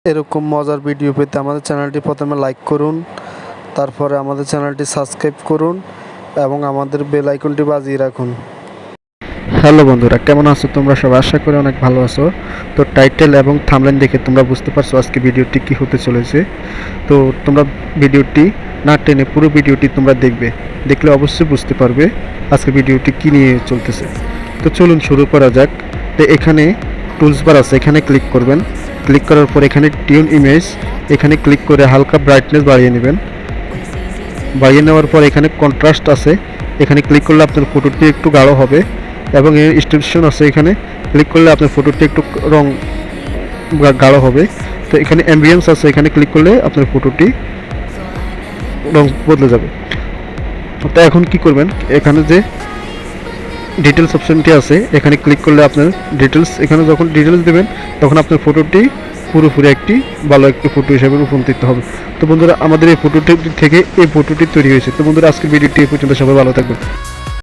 এরকম মজার ভিডিও পেতে আমাদের চ্যানেলটি প্রথমে লাইক করুন, তারপরে আমাদের চ্যানেলটি সাবস্ক্রাইব করুন এবং আমাদের বেল আইকনটি বাজিয়ে রাখুন। হ্যালো বন্ধুরা, কেমন আছো তোমরা সবাই? আশা করি অনেক ভালো আছো। তো টাইটেল এবং থাম্বনেল দেখে তোমরা বুঝতে পারছো আজকে ভিডিওটি কী হতে চলেছে। তো তোমরা ভিডিওটি না টেনে পুরো ভিডিওটি তোমরা দেখলে অবশ্যই বুঝতে পারবে আজকে ভিডিওটি কী নিয়ে চলতেছে। তো চলুন শুরু করা যাক। তো এখানে টুলস বার আছে, এখানে ক্লিক করবেন। ক্লিক করার পর এখানে টিউন ইমেজ, এখানে ক্লিক করে হালকা ব্রাইটনেস বাড়িয়ে নেবেন। বাড়িয়ে নেওয়ার পর এখানে কন্ট্রাস্ট আছে, এখানে ক্লিক করলে আপনার ফটোটি একটু গাঢ় হবে এবং এর স্টেনশন আছে, এখানে ক্লিক করলে আপনার ফটোটি একটু রং গাঢ় হবে। তো এখানে অ্যাম্বিয়েন্স আছে, এখানে ক্লিক করলে আপনার ফটোটি রং বদলে যাবে। তো এখন কি করবেন, এখানে যে ডিটেলস অপশনটি আছে এখানে ক্লিক করলে আপনার ডিটেলস, এখানে যখন ডিটেলস দেবেন তখন আপনার ফটোটি পুরোপুরি একটি ভালো একটি ফটো হিসেবে রূপান্তরিত হবে। তো বন্ধুরা, আমাদের এই ফটোটি থেকে এই ফটোটি তৈরি হয়েছে। তো বন্ধুরা, আজকের ভিডিওটি এই পর্যন্ত, সবাই ভালো থাকবেন।